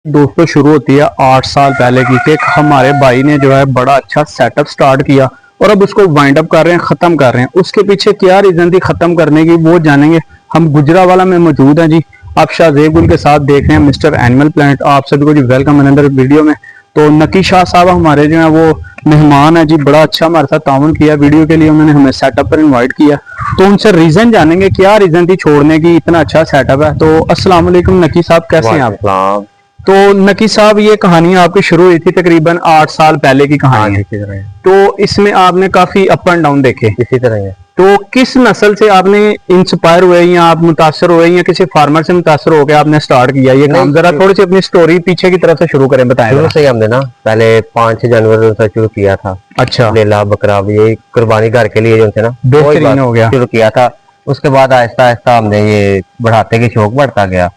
दोस्तों शुरू होती है 8 साल पहले की कि हमारे भाई ने जो है बड़ा अच्छा सेटअप स्टार्ट किया और अब उसको वाइंड अप कर रहे हैं, खत्म कर रहे हैं। उसके पीछे क्या रीजन थी खत्म करने की वो जानेंगे। हम गुजरावाला में मौजूद हैं जी। आप शाहजेब गुल के साथ देख रहे हैं मिस्टर एनिमल प्लैनेट। आप सभी को जी वेलकम अनदर वीडियो में। तो नकी शाह साहब हमारे जो है वो मेहमान है जी। बड़ा अच्छा हमारे साथ ताउन किया वीडियो के लिए, उन्होंने हमें सेटअप पर इनवाइट किया। तो उनसे रीजन जानेंगे क्या रीजन थी छोड़ने की, इतना अच्छा सेटअप है। तो अस्सलाम वालेकुम नकी साहब, कैसे हैं आप? तो नकी साहब ये कहानी आपकी शुरू हुई थी तकरीबन 8 साल पहले की कहानी है। तो इसमें आपने काफी अप एंड डाउन देखे इसी तरह है। तो किस नस्ल से आपने इंस्पायर हुए या आप मुतासर हुए या किसी फार्मर से मुतासर होकर आपने स्टार्ट किया ये काम? जरा थोड़ी सी अपनी स्टोरी पीछे की तरफ से शुरू करें, बताएं। शुरू से ही हमने ना पहले 5-6 जानवर से शुरू किया था। अच्छा, लेला बकरा ये कुर्बानी घर के लिए जो थे ना, बेहतरीन हो गया। शुरू किया था। उसके बाद आहिस्ता आहिस्ता हमने ये बढ़ाते के शौक बढ़ता गया।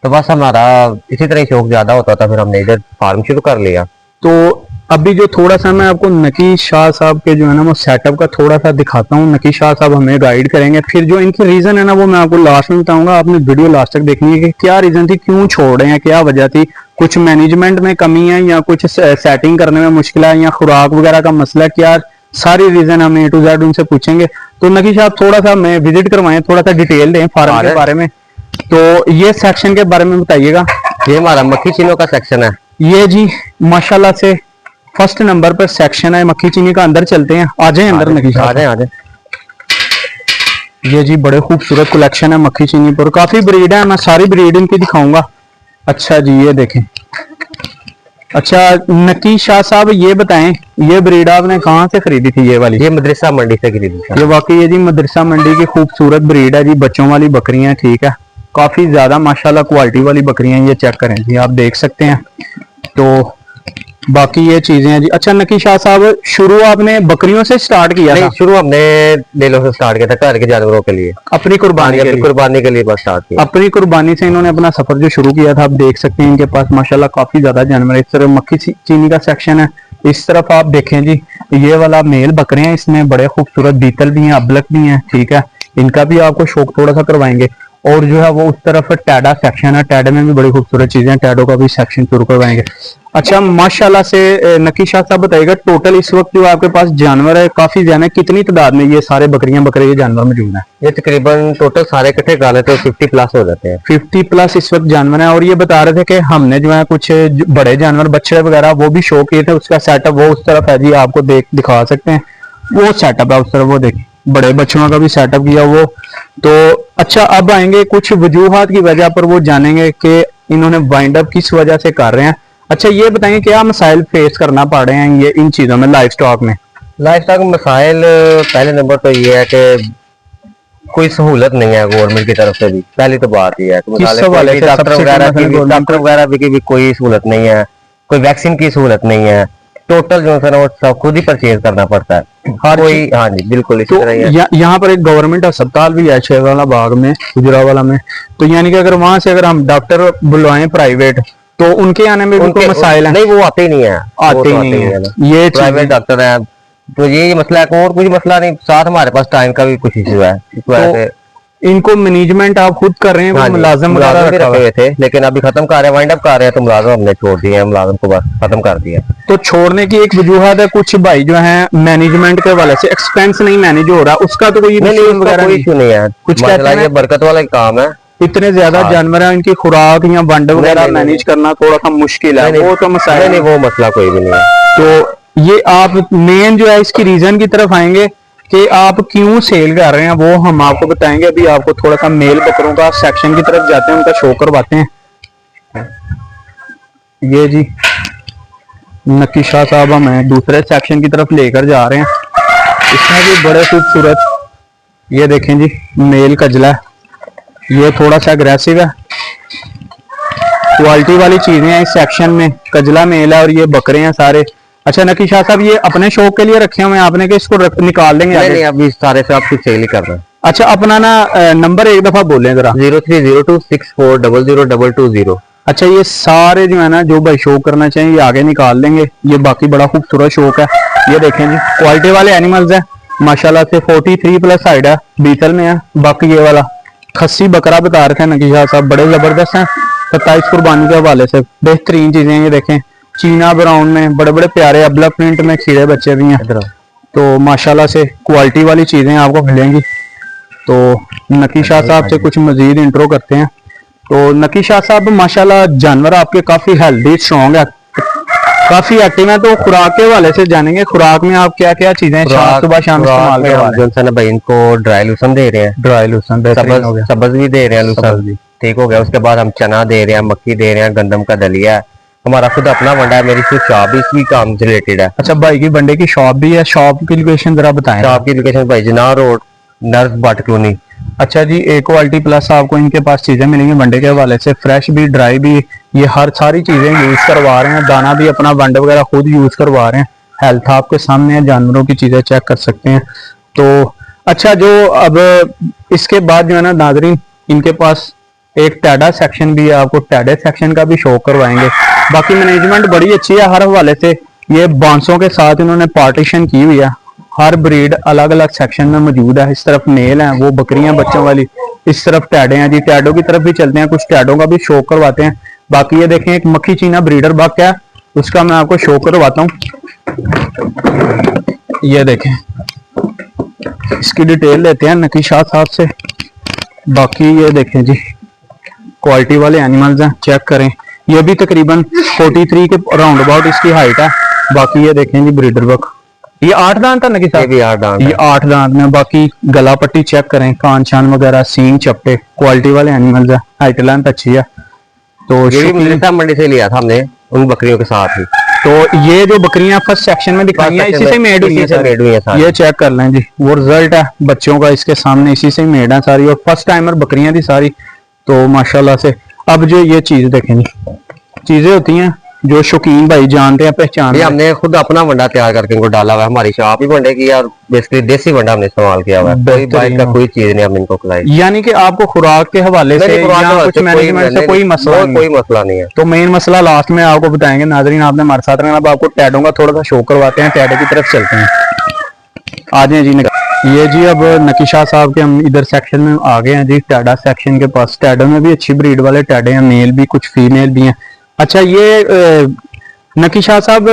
तो बस हमारा इसी तरह शौक ज्यादा होता था, फिर हमने इधर फार्म शुरू कर लिया। तो अभी जो थोड़ा सा मैं आपको नकी शाह साहब के जो है ना वो सेटअप का थोड़ा सा दिखाता हूँ। नकी शाह साहब हमें गाइड करेंगे, फिर जो इनकी रीजन है ना वो मैं आपको लास्ट में बताऊंगा। आपने वीडियो लास्ट तक देखनी है कि क्या रीजन थी, क्यों छोड़ रहे हैं, क्या वजह थी। कुछ मैनेजमेंट में कमी है या कुछ सेटिंग करने में मुश्किल है या खुराक वगैरह का मसला है, क्या सारी रीजन हम A to Z उनसे पूछेंगे। तो नकी शाह थोड़ा सा हमें विजिट करवाएं, थोड़ा सा डिटेल दें फार्म के बारे में। तो ये सेक्शन के बारे में बताइएगा। ये हमारा मक्खी चीनों का सेक्शन है। ये जी माशाल्लाह से फर्स्ट नंबर पर सेक्शन है मक्खी चीनी का। अंदर चलते हैं, आ जाए अंदर नकी शाह। आ जाए। ये जी बड़े खूबसूरत कलेक्शन है मक्खी चीनी पर, काफी ब्रीड है, मैं सारी ब्रीड इनकी दिखाऊंगा। अच्छा जी ये देखें। अच्छा नकी शाह साहब ये बताएं, ये ब्रीड आपने कहाँ से खरीदी थी ये वाली? ये मदरसा मंडी से खरीदी थी। ये वाकई ये जी मदरसा मंडी की खूबसूरत ब्रीड है जी, बच्चों वाली बकरियां। ठीक है, काफी ज्यादा माशाल्लाह क्वालिटी वाली बकरियां। ये चेक करें जी, आप देख सकते हैं। तो बाकी ये चीजें हैं जी। अच्छा नकी शाह साहब शुरू आपने बकरियों से स्टार्ट किया था? शुरू हमने लेलों से स्टार्ट किया था घर के जानवरों के लिए, अपनी कुर्बानी के लिए बस स्टार्ट किया। अपनी कुर्बानी से इन्होंने अपना सफर जो शुरू किया था। आप देख सकते हैं इनके पास माशाल्लाह काफी ज्यादा जानवर। इस तरफ मक्खी चीनी का सेक्शन है, इस तरफ आप देखें जी ये वाला मेल बकरे हैं, इसमें बड़े खूबसूरत बीतल भी हैं, अबलक भी हैं। ठीक है, इनका भी आपको शौक थोड़ा सा करवाएंगे। और जो है वो उस तरफ टैडा सेक्शन है, टैडे में भी बड़ी खूबसूरत चीजें हैं, टैडो का भी सेक्शन शुरू करवाएंगे। अच्छा माशाल्लाह से नकी शाह साहब बताइएगा, टोटल इस वक्त जो आपके पास जानवर है काफी ज्यादा, कितनी तादाद में ये सारे बकरियां बकरे ये जानवर मौजूद हैं? ये तकरीबन टोटल सारे इकट्ठे गाले तो 50 प्लस हो जाते हैं। 50 प्लस इस वक्त जानवर है। और ये बता रहे थे कि हमने जो है कुछ बड़े जानवर बच्चे वगैरह वो भी शो किए थे, उसका सेटअप वो उस तरफ है जी, आपको दिखा सकते हैं वो सेटअप है उस तरफ। वो देखिए बड़े बच्चों का भी सेटअप किया वो। तो अच्छा अब आएंगे कुछ वजूहात की वजह पर, वो जानेंगे कि इन्होंने वाइंड अप किस वजह से कर रहे हैं। अच्छा ये बताएंगे क्या मसाइल फेस करना पड़ रहे हैं ये इन चीजों में लाइफ स्टॉक में? लाइफ स्टॉक मसाइल पहले नंबर तो ये है कि कोई सहूलत नहीं है गवर्नमेंट की तरफ से भी। पहली तो बात ये है कि डॉक्टर वगैरह की कोई सहूलत नहीं है, कोई वैक्सीन की सहूलत नहीं है। टोटल जो है वो सब खुद ही परचेज करना पड़ता है हर कोई। हाँ जी बिल्कुल इसी तरह है। यहाँ पर एक गवर्नमेंट अस्पताल भी है शेरवाला बाग में, गुजरावाला में। तो यानी कि अगर वहां से अगर हम डॉक्टर बुलवाएं प्राइवेट तो उनके आने में भी कोई मसाइल है? नहीं वो आते ही नहीं है, आते ही नहीं है। ये प्राइवेट डॉक्टर है तो ये मसला है, और कुछ मसला नहीं। साथ हमारे पास टाइम का भी कुछ इशू है, इस वजह से इनको मैनेजमेंट आप खुद कर रहे हैं? हाँ मुलाजिम भी रखे हुए थे लेकिन अभी खत्म कर रहे हैं, वाइंड अप कर रहे हैं। तो मुलाजिम हमने छोड़ दिए हैं, मुलाजिम को बस खत्म कर दिया। तो छोड़ने की एक वजूहत है, कुछ भाई जो है मैनेजमेंट के वाले से एक्सपेंस नहीं मैनेज हो रहा, उसका तो कोई इशू नहीं है। कुछ ये बरकत वाला काम है। इतने ज्यादा जानवर हैं, इनकी खुराक या बंड वगैरह मैनेज करना थोड़ा सा मुश्किल है। वो तो मसला नहीं, वो मसला कोई भी नहीं है। तो ये आप मेन जो है इसकी रीजन की तरफ आएंगे कि आप क्यों सेल कर रहे हैं, वो हम आपको बताएंगे। अभी आपको थोड़ा सा मेल बकरों का सेक्शन की तरफ जाते हैं, उनका शो करवाते हैं। ये जी नकी शाह साहब हमें दूसरे सेक्शन की तरफ लेकर जा रहे हैं। इसमें भी बड़े खूबसूरत ये देखें जी मेल कजला है, ये थोड़ा सा अग्रेसिव है। क्वालिटी वाली चीजें हैं इस सेक्शन में, कजला मेल है और ये बकरे हैं सारे। अच्छा नकी शाह साहब ये अपने शौक के लिए रखे हुए हैं आपने कि इसको निकाल देंगे? नहीं, अभी सारे से आपकी सेल ही कर रहे हैं। अच्छा अपना ना नंबर एक दफा बोलें जरा। 030264002220। अच्छा ये सारे जो है ना जो भाई शौक करना चाहिए ये आगे निकाल लेंगे। ये बाकी बड़ा खूबसूरत शौक है। ये देखें जी क्वालिटी वाले एनिमल्स है माशाल्लाह से। 43 प्लस हाइट है, बीतल में है। बाकी ये वाला खस्सी बकरा बता रहे थे नकी शाह साहब, बड़े जबरदस्त हैं। 27 कुर्बानी के हवाले से बेहतरीन चीजें ये देखें, चीना ब्राउन में बड़े बड़े प्यारे अबला प्रिंट में खीरे बच्चे भी हैं। तो माशाल्लाह से क्वालिटी वाली चीजें आपको मिलेंगी। तो नकी शाह साहब से कुछ मजीद इंट्रो करते हैं। तो नकी शाह साहब माशाल्लाह जानवर आपके काफी हेल्दी स्ट्रॉन्ग है, काफी एक्टिव है। तो खुराक के हवाले से जानेंगे, खुराक में आप क्या क्या चीजें सुबह शाम इस्तेमाल कर रहे भाई? इनको ड्राई लूसन दे रहे हैं, ड्राई लूसन सब्ज भी दे रहे हैं, लूसन ठीक हो गया। उसके बाद हम चना दे रहे हैं, मक्की दे रहे हैं, गंदम का दलिया है। हमारा खुद अपना वंडा है, मेरी खुद शॉप भी इसी काम से रिलेटेड है। अच्छा, भाई की बंडे की शॉप भी है, शॉप की लोकेशन जरा बताएं। शॉप की लोकेशन भाई जना रोड, नर्स बाट कॉलोनी। अच्छा जी, ए क्वालिटी प्लस आपको इनके पास चीजें मिलेंगी वनडे के हवाले से, फ्रेश भी ड्राई भी, ये हर सारी चीजें यूज करवा रहे हैं। दाना भी अपना वनडे वगैरह खुद यूज करवा रहे हैं। हेल्थ आपके सामने है, जानवरों की चीजें चेक कर सकते हैं। तो अच्छा, जो अब इसके बाद जो है ना नाजरीन, इनके पास एक टैडा सेक्शन भी है, आपको टैडे सेक्शन का भी शो करवाएंगे। बाकी मैनेजमेंट बड़ी अच्छी है हर हवाले से। ये बांसों के साथ इन्होंने पार्टीशन की हुई है, हर ब्रीड अलग अलग सेक्शन में मौजूद है। इस तरफ मेल है, वो बकरियां बच्चों वाली, इस तरफ टैडे हैं जी। टैडो की तरफ भी चलते हैं, कुछ टैडो का भी शो करवाते हैं। बाकी ये देखें, एक मक्खी चीना ब्रीडर बक है, उसका मैं आपको शो करवाता हूँ। ये देखें, इसकी डिटेल लेते हैं नकी शाह साहब से। बाकी ये देखें जी, क्वालिटी वाले एनिमल्स हैं, चेक करें। ये भी तकरीबन 43 के राउंड अबाउट इसकी हाइट है। बाकी ये देखें जी, ब्रीडर बक, ये 8 दांत है ना कि ये भी 8 दांत, ये 8 दांत में। बाकी गला पट्टी चेक करें, कान शान वगैरह, सींग चपटे, क्वालिटी वाले एनिमल्स है, हाइट लेंथ अच्छी है। तो ये भी मंडी से लिया था हमने उन बकरियों के साथ ही। तो ये जो बकरियां फर्स्ट सेक्शन में दिखाई हैं, इसी से मेड हुई है। ये चेक कर लें जी, वो रिजल्ट है बच्चों का इसके सामने, इसी से मेड है सारी, और फर्स्ट टाइमर बकरियां थी सारी। तो माशाल्लाह से अब जो ये चीज देखें जी, चीजें होती हैं जो शौकीन भाई जानते हैं, पहचान। हमने खुद अपना वंडा तैयार करके इनको डाला हुआ है, हमारी शॉप ही वंडे की है, और बेसिकली देसी वंडा हमने इस्तेमाल किया हुआ है। कोई बाइट का कोई चीज नहीं हमने इनको खिलाई। यानी कि आपको खुराक के हवाले से कुछ मैनेजमेंट से कोई मसला नहीं है। तो मेन मसला लास्ट में आपको बताएंगे। नाजरीन, आपने हमारे साथ रहना। अब आपको टैडों का थोड़ा सा शो करवाते हैं, टैडे की तरफ चलते हैं। आ जाए जी। ये जी, अब नकी शाह साहब के हम इधर सेक्शन में आ गए हैं जी, टैडा सेक्शन के पास। टैडो में भी अच्छी ब्रीड वाले टैडे हैं, मेल भी, कुछ फीमेल भी हैं। अच्छा, ये नकी शाह साहब,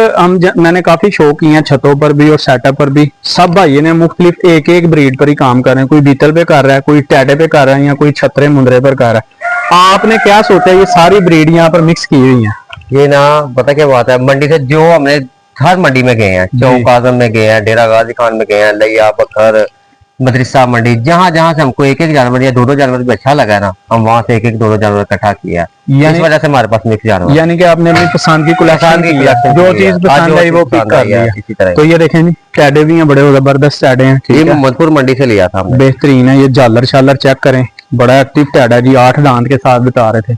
मैंने काफी शो किए हैं छतों पर भी और सेटअप पर भी। सब भाई ने मुख्तलिफ एक एक ब्रीड पर ही काम कर रहे हैं, कोई बीतल पे कर रहा है, कोई टैडे पे कर रहा है, या कोई छतरे मुंदरे पर कर रहा है। आपने क्या सोचा ये सारी ब्रीड यहाँ पर मिक्स की हुई है? ये ना पता क्या बात है, मंडी से जो हमने हर मंडी में गए हैं, चौक आजम में गए हैं, डेरा गाजी खान में गए हैं, लिया बखर, मदरसा मंडी, जहाँ जहाँ से हमको एक एक जानवर या दो जानवर भी अच्छा लगा ना, हम वहाँ से एक एक दो जानवर इकट्ठा किया। इस वजह से हमारे पास मिक्स जानवर, यानी कि आपने अपनी पसंद की कलेक्शन की, जो चीज पसंद आई वो पिक कर लिया। इसी तरह तो ये देखें जी, टैडे भी हैं, बड़े जबरदस्त टैडे हैं। ये मोहम्मदपुर मंडी से लिया था हमने, बेहतरीन है। ये जालर शालर चेक करें, बड़ा एक्टिव टैडा जी, 8 दांत के साथ बता रहे थे।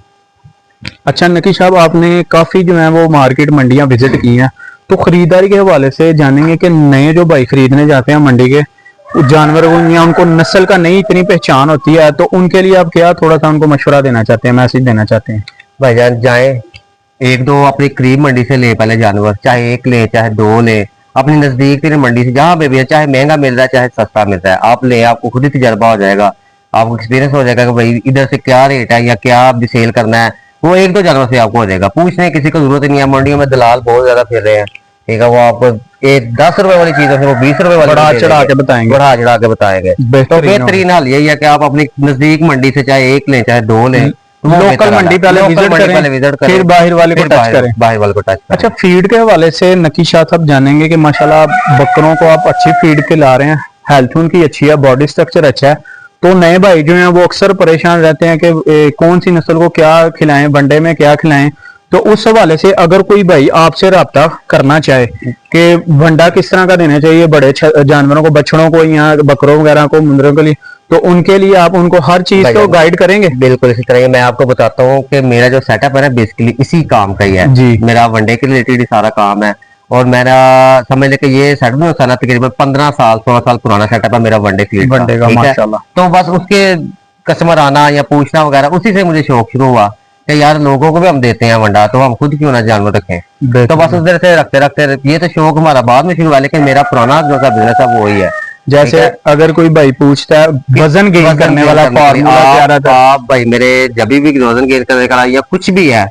अच्छा नकी साहब, आपने काफी जो है वो मार्केट मंडियां विजिट की हैं, तो खरीदारी के हवाले से जानेंगे कि नए जो भाई खरीदने जाते हैं मंडी के जानवर को, या उनको नस्ल का नहीं इतनी पहचान होती है, तो उनके लिए आप क्या थोड़ा सा उनको मशवरा देना चाहते हैं, मैसेज देना चाहते हैं? भाईजान जाए, एक दो अपनी करीब मंडी से ले पहले जानवर, चाहे एक ले चाहे दो ले, अपनी नजदीक की मंडी से जहाँ पे भी है, चाहे महंगा मिल रहा है चाहे सस्ता मिल रहा है, आप ले, आपको खुद ही तजर्बा हो जाएगा, आपको एक्सपीरियंस हो जाएगा कि भाई इधर से क्या रेट है या क्या आप सेल करना है। वो एक दो जानवर से आपको हो जाएगा, पूछने किसी को जरूरत नहीं है। मंडियों में दलाल बहुत ज्यादा फिर रहे हैं, ठीक है, वो आपको 10 रुपए वाली चीज है वो 20 रुपए वाली बढ़ा चढ़ा के बताएंगे, बढ़ा चढ़ा के बताएंगे। तो बेहतरीन हाल यही है कि आप अपनी नजदीक मंडी से चाहे एक लें चाहे दो लें, लोकल मंडी पहले विजिट करें, फिर बाहर वाले को टच करें, बाहर वाले को टच करें। अच्छा, फीड के हवाले से नकी शाह साहब जानेंगे कि माशाल्लाह बकरों को आप अच्छी फीड खिला रहे हैं, हेल्थ उनकी अच्छी है, बॉडी स्ट्रक्चर अच्छा है। तो नए भाई जो हैं वो अक्सर परेशान रहते हैं कि कौन सी नस्ल को क्या खिलाएं, वनडे में क्या खिलाएं। तो उस हवाले से अगर कोई भाई आपसे रब्ता करना चाहे कि वंडा किस तरह का देना चाहिए बड़े जानवरों को, बछड़ों को या बकरों वगैरह को, मुंदरों के लिए, तो उनके लिए आप उनको हर चीज को गाइड करेंगे? बिल्कुल इसी तरह मैं आपको बताता हूँ कि मेरा जो सेटअप है ना बेसिकली इसी काम का ही है जी। मेरा वनडे के रिलेटेड ही सारा काम है, और मेरा समझ लेके ये सेटअप में होता ना तकरीबन 15 साल 16 साल पुराना सेटअप है मेरा वनडे फील्ड का, माशाल्लाह। तो बस उसके कस्टमर आना या पूछना वगैरह, उसी से मुझे शौक शुरू हुआ कि यार लोगों को भी हम देते हैं वंडा, तो हम खुद क्यों ना जानवर रखें। तो बस उस तरह से रखते रखते ये तो शौक हमारा बाद में शुरू हुआ, लेकिन मेरा पुराना जो सा बिजनेस है वो ही है। जैसे अगर कोई भाई पूछता है वजन गेन करने वाला फार्मूला क्या रहता है? आप भाई मेरे जब भी वजन गेन करने का या कुछ भी है,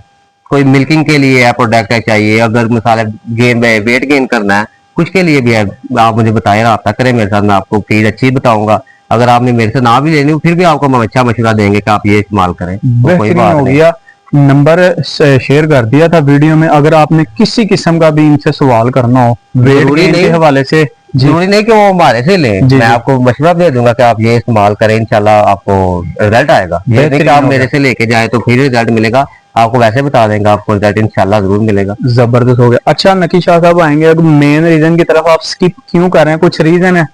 कोई मिल्किंग के लिए है प्रोडक्ट है चाहिए, अगर मिसाल गेन में वेट गेन करना है, कुछ के लिए भी है, आप मुझे बताएं, रब्ता करें मेरे साथ, मैं आपको चीज अच्छी बताऊंगा। अगर आपने मेरे से ना भी लेनी फिर भी आपको हम अच्छा मशवरा देंगे कि आप ये इस्तेमाल करें, तो कोई बात नहीं। नंबर शेयर कर दिया था वीडियो में, अगर आपने किसी किस्म का भी इनसे सवाल करना हो वेट गेन के हवाले से, जरूरी नहीं कि वो हमारे से लें, मैं आपको मशवरा दे दूंगा कि आप ये इस्तेमाल करें, इंशाल्लाह आपको रिजल्ट आएगा। ये नहीं कि आप मेरे से लेके जाए तो फिर रिजल्ट मिलेगा, आपको वैसे बता देंगे, आपको रिजल्ट इंशाल्लाह जरूर मिलेगा। जबरदस्त हो गया। अच्छा नकी शाह साहब आएंगे, अब मेन रीजन की तरफ आप स्किप क्यों कर रहे हैं, कुछ रीजन है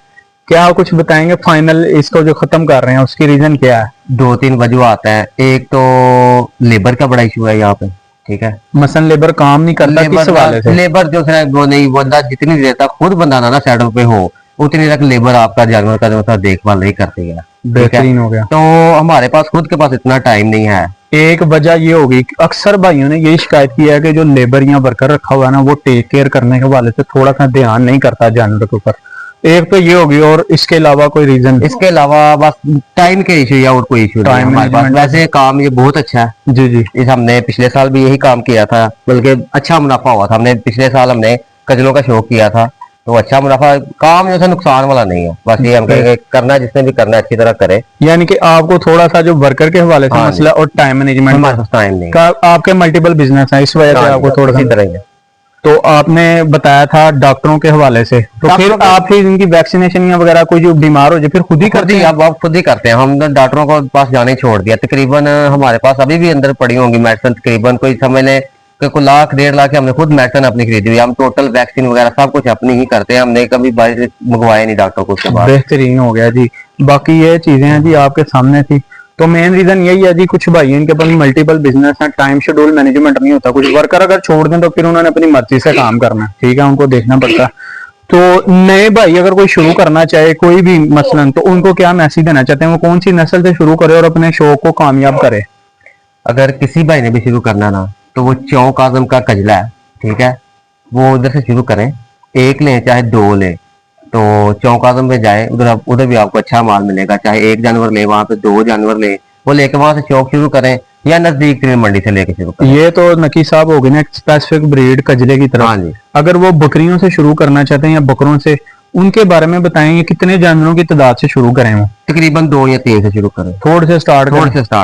क्या, आप कुछ बताएंगे? फाइनल इसको जो खत्म कर रहे हैं उसकी रीजन क्या है? 2-3 वजूहत है। एक तो लेबर का बड़ा इशू है यहाँ पे, ठीक है, मसलन लेबर काम नहीं करता, किस हवाले से? लेबर जो है वो नहीं, बंदा जितनी देर तक खुद बंदा ना सेटल पे हो उतनी तक लेबर आपका जानवर का जो देखभाल नहीं करती है। बेहतरीन हो गया। तो हमारे पास खुद के पास इतना टाइम नहीं है। एक वजह ये होगी, अक्सर भाइयों ने यही शिकायत की है कि जो लेबर या वर्कर रखा हुआ है ना, वो टेक केयर करने के हवाले से थोड़ा सा ध्यान नहीं करता जानवर के ऊपर। एक तो ये होगी, और इसके अलावा कोई रीजन? इसके अलावा बस टाइम के इशू या और कोई इशू नहीं है हमारे पास। वैसे काम ये बहुत अच्छा है जी जी। इस हमने पिछले साल भी यही काम किया था, बल्कि अच्छा मुनाफा हुआ था। हमने पिछले साल हमने कजलों का शौक किया था, तो अच्छा मुनाफा, काम जो है नुकसान वाला नहीं है। बस ये हम कहेंगे करना है, जिसने भी करना है अच्छी तरह करे। यानी कि आपको थोड़ा सा जो वर्कर के हवाले से मसला और टाइम मैनेजमेंट, हमारे पास टाइम नहीं, आपके मल्टीपल बिजनेस है, इस वजह से आपको थोड़ा सा तरह है। तो आपने बताया था डॉक्टरों के हवाले से, तो फिर आप ही इनकी वैक्सीनेशन या वगैरह कोई जो बीमार हो जाए फिर खुद ही करते हैं? अब आप खुद ही करते हैं, हम डॉक्टरों को पास जाने छोड़ दिया। तकरीबन हमारे पास अभी भी अंदर पड़ी होंगी मेडिसिन, तकरीबन कोई समझ लें कि कोई 1-1.5 लाख हमने खुद मेडिसिन अपनी खरीदी हुई। हम टोटल वैक्सीन वगैरह सब कुछ अपनी ही करते हैं, हमने कभी बाहर मंगवाया नहीं डॉक्टर को उसके बाद। बेहतरीन हो गया जी। बाकी ये चीजें हैं जी आपके सामने थी। तो मेन रीजन यही है जी, कुछ भाई इनके पास मल्टीपल बिजनेस है, टाइम शेड्यूल मैनेजमेंट नहीं होता। कुछ वर्कर अगर छोड़ दें तो फिर उन्होंने अपनी मर्जी से काम करना है, ठीक है, उनको देखना पड़ता है। तो नए भाई अगर कोई शुरू करना चाहे कोई भी मसलन, तो उनको क्या मैसेज देना चाहते हैं, वो कौन सी नस्ल से शुरू करे और अपने शौक को कामयाब करे? अगर किसी भाई ने भी शुरू करना ना, तो वो चौक आजम का कजला है, ठीक है, वो उधर से शुरू करें। एक लें चाहे 2 लें, तो चौक आजम पे जाए, उधर भी आपको अच्छा माल मिलेगा। चाहे 1 जानवर ले, वहां पे 2 जानवर ले, वो लेके वहां से शौक शुरू करें, या नजदीक मंडी से लेके शुरू करें। ये तो नकी साहब होगी ना स्पेसिफिक ब्रीड कजले की तरफ। हाँ जी। अगर वो बकरियों से शुरू करना चाहते हैं या बकरों से, उनके बारे में बताएंगे कितने जानवरों की तादाद से शुरू करें? वो तकरीबन 2 या 3 से शुरू करें, थोड़े से स्टार्ट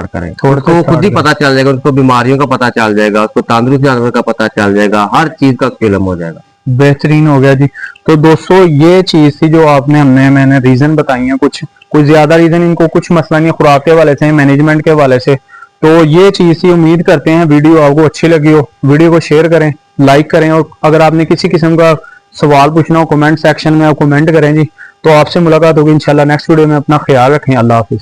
करें, थोड़ा खुद ही पता चल जाएगा, उसको बीमारियों का पता चल जाएगा, उसको तंदुरुस्त जानवर का पता चल जाएगा, हर चीज का इल्म हो जाएगा। बेहतरीन हो गया जी। तो दोस्तों ये चीज थी जो मैंने रीजन बताई है, कुछ ज्यादा रीजन इनको कुछ मसला नहीं, खुराक के हवाले से, मैनेजमेंट के हवाले से। तो ये चीज थी, उम्मीद करते हैं वीडियो आपको अच्छी लगी हो। वीडियो को शेयर करें, लाइक करें, और अगर आपने किसी किस्म का सवाल पूछना हो कमेंट सेक्शन में आप कमेंट करें जी। तो आपसे मुलाकात होगी इंशाल्लाह नेक्स्ट वीडियो में। अपना ख्याल रखें, अल्लाह हाफिज।